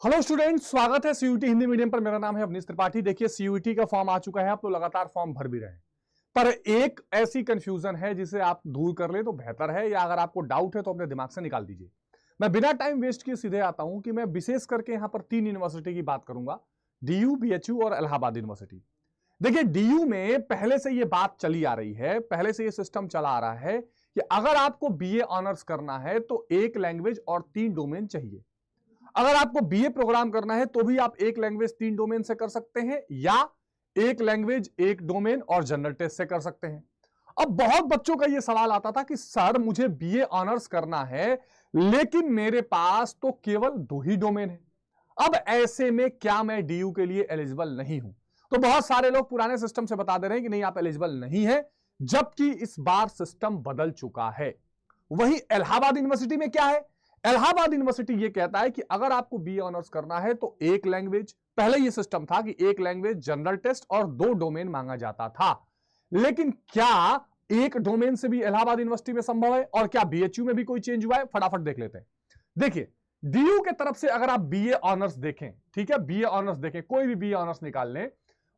Hello student, स्वागत है CUT Hindi medium पर। मेरा नाम है अवनीश त्रिपाठी। देखिए सीयूटी का फॉर्म आ चुका है, आप लोग लगातार फॉर्म भर भी रहे हैं, पर एक ऐसी कंफ्यूजन है जिसे आप दूर कर ले तो बेहतर है, या अगर आपको डाउट है तो अपने दिमाग से निकाल दीजिए। मैं बिना टाइम वेस्ट किए सीधे आता हूं कि मैं विशेष करके यहां पर 3 यूनिवर्सिटी की बात करूंगा, डीयू, बीएचयू और इलाहाबाद यूनिवर्सिटी। देखिए डीयू में पहले से यह बात चली आ रही है, पहले से यह सिस्टम चला आ रहा है कि अगर आपको बीए ऑनर्स करना है तो एक लैंग्वेज और 3 डोमेन चाहिए। अगर आपको बीए प्रोग्राम करना है तो भी आप एक लैंग्वेज 3 डोमेन से कर सकते हैं, या एक लैंग्वेज एक डोमेन और जनरल टेस्ट से कर सकते हैं। अब बहुत बच्चों का यह सवाल आता था कि सर मुझे बीए ऑनर्स करना है लेकिन मेरे पास तो केवल 2 ही डोमेन है, अब ऐसे में क्या मैं डीयू के लिए एलिजिबल नहीं हूं? तो बहुत सारे लोग पुराने सिस्टम से बता दे रहे हैं कि नहीं आप एलिजिबल नहीं है, जबकि इस बार सिस्टम बदल चुका है। वहीं इलाहाबाद यूनिवर्सिटी में क्या है? इलाहाबाद यूनिवर्सिटी यह कहता है कि अगर आपको बीए ऑनर्स करना है तो एक लैंग्वेज, पहले यह सिस्टम था कि एक लैंग्वेज, जनरल टेस्ट और 2 डोमेन मांगा जाता था, लेकिन क्या एक डोमेन से भी इलाहाबाद यूनिवर्सिटी में संभव है? और क्या बीएचयू में भी कोई चेंज हुआ है? फटाफट देख लेते हैं। देखिए डीयू के तरफ से अगर आप बीए ऑनर्स देखें, ठीक है, बीए ऑनर्स देखें, कोई भी बीए ऑनर्स निकाल लें,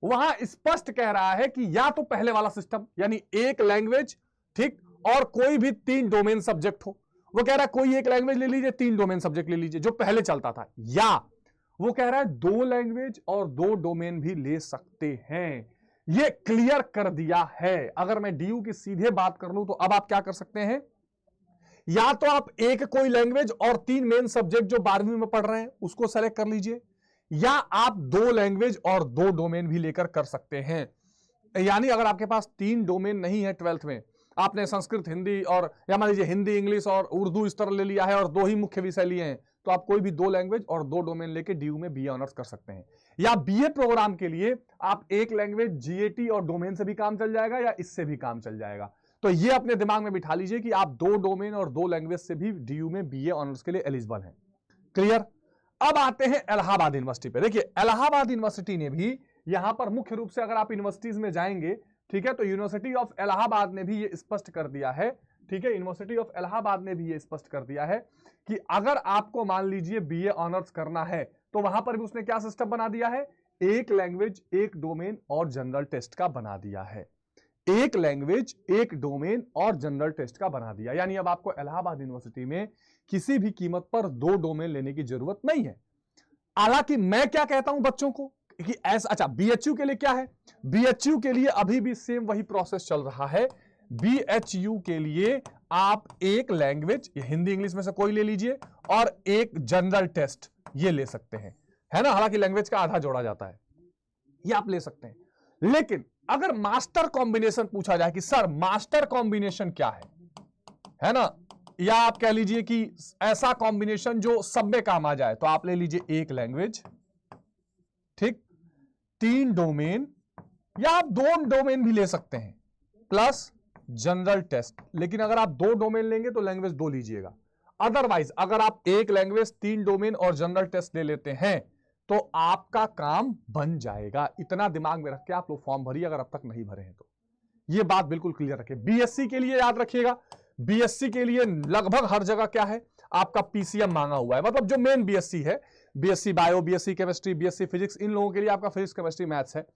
वहां स्पष्ट कह रहा है कि या तो पहले वाला सिस्टम यानी एक लैंग्वेज, ठीक, और कोई भी 3 डोमेन सब्जेक्ट हो। वो कह रहा है कोई एक लैंग्वेज ले लीजिए, 3 डोमेन सब्जेक्ट ले लीजिए जो पहले चलता था, या वो कह रहा है 2 लैंग्वेज और 2 डोमेन भी ले सकते हैं। ये क्लियर कर दिया है। अगर मैं डीयू की सीधे बात कर लूं तो अब आप क्या कर सकते हैं, या तो आप एक कोई लैंग्वेज और 3 मेन सब्जेक्ट जो 12वीं में पढ़ रहे हैं उसको सेलेक्ट कर लीजिए, या आप 2 लैंग्वेज और 2 डोमेन भी लेकर कर सकते हैं। यानी अगर आपके पास 3 डोमेन नहीं है 12th में, आपने संस्कृत हिंदी और या मान लीजिए हिंदी इंग्लिश और उर्दू इस तरह ले लिया है और 2 ही मुख्य विषय लिए हैं, तो आप कोई भी 2 लैंग्वेज और 2 डोमेन लेके डीयू में बीए ऑनर्स कर सकते हैं। या बीए प्रोग्राम के लिए आप एक लैंग्वेज, जीएटी और डोमेन से भी काम चल जाएगा या इससे भी काम चल जाएगा। तो ये अपने दिमाग में बिठा लीजिए कि आप 2 डोमेन और 2 लैंग्वेज से भी डीयू में बीए ऑनर्स के लिए एलिजिबल हैं। क्लियर? अब आते हैं इलाहाबाद यूनिवर्सिटी पे। देखिए इलाहाबाद यूनिवर्सिटी ने भी यहां पर मुख्य रूप से, अगर आप यूनिवर्सिटीज में जाएंगे, ठीक है, तो यूनिवर्सिटी ऑफ इलाहाबाद ने भी ये स्पष्ट कर दिया है, ठीक है, यूनिवर्सिटी ऑफ इलाहाबाद ने भी ये स्पष्ट कर दिया है कि अगर आपको मान लीजिए बीए ऑनर्स करना है तो वहां पर भी उसने क्या सिस्टम बना दिया है, एक लैंग्वेज एक डोमेन और जनरल टेस्ट का बना दिया है। एक लैंग्वेज एक डोमेन और जनरल टेस्ट का बना दिया, यानी अब आपको इलाहाबाद यूनिवर्सिटी में किसी भी कीमत पर 2 डोमेन लेने की जरूरत नहीं है। हालांकि मैं क्या कहता हूं बच्चों को कि ऐसा, अच्छा बीएचयू के लिए क्या है? बीएचयू के लिए अभी भी सेम वही प्रोसेस चल रहा है। बीएचयू के लिए आप एक लैंग्वेज, हिंदी इंग्लिश में से कोई ले लीजिए, और एक जनरल टेस्ट ये ले सकते हैं, है ना। हालांकि लैंग्वेज का आधा जोड़ा जाता है, ये आप ले सकते हैं। लेकिन अगर मास्टर कॉम्बिनेशन पूछा जाए कि सर मास्टर कॉम्बिनेशन क्या है ना, या आप कह लीजिए कि ऐसा कॉम्बिनेशन जो सब में काम आ जाए, तो आप ले लीजिए एक लैंग्वेज, ठीक, 3 डोमेन, या आप 2 डोमेन भी ले सकते हैं प्लस जनरल टेस्ट। लेकिन अगर आप 2 डोमेन लेंगे तो लैंग्वेज 2 लीजिएगा। अदरवाइज अगर आप एक लैंग्वेज 3 डोमेन और जनरल टेस्ट ले लेते हैं तो आपका काम बन जाएगा। इतना दिमाग में रख के आप लोग फॉर्म भरिए, अगर अब तक नहीं भरे हैं तो। यह बात बिल्कुल क्लियर रखिए। बीएससी के लिए याद रखिएगा, बीएससी के लिए लगभग हर जगह क्या है, आपका पीसीएम मांगा हुआ है। मतलब जो मेन बीएससी है, BSc bio, BSc chemistry, BSc physics, इन लोगों के लिए आपका फिजिक्स केमिस्ट्री मैथ्स है।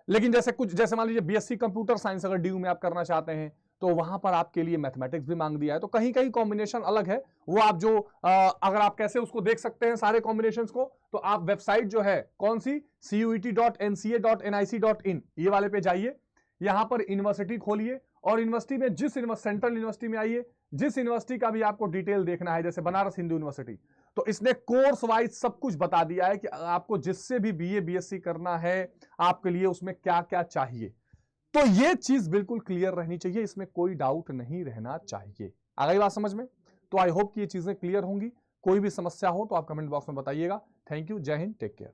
लेकिन जैसे मान लीजिए बीएससी कंप्यूटर साइंस अगर डीयू में आप करना चाहते हैं तो वहां पर आपके लिए मैथमेटिक्स भी मांग दिया है। तो कहीं कहीं कॉम्बिनेशन अलग है, वो आप जो अगर आप कैसे उसको देख सकते हैं सारे कॉम्बिनेशंस को, तो आप वेबसाइट जो है कौन सी, CUET.NCA.NIC.in, ये वाले पे जाइए, यहां पर यूनिवर्सिटी खोलिए और यूनिवर्सिटी में सेंट्रल यूनिवर्सिटी में आइए, जिस यूनिवर्सिटी का भी आपको डिटेल देखना है, जैसे बनारस हिंदू यूनिवर्सिटी, तो इसने कोर्स वाइज सब कुछ बता दिया है कि आपको जिससे भी बीए बीएससी करना है आपके लिए उसमें क्या क्या चाहिए। तो यह चीज बिल्कुल क्लियर रहनी चाहिए, इसमें कोई डाउट नहीं रहना चाहिए। आ गई बात समझ में? तो आई होप कि ये चीजें क्लियर होंगी। कोई भी समस्या हो तो आप कमेंट बॉक्स में बताइएगा। थैंक यू, जय हिंद, टेक केयर।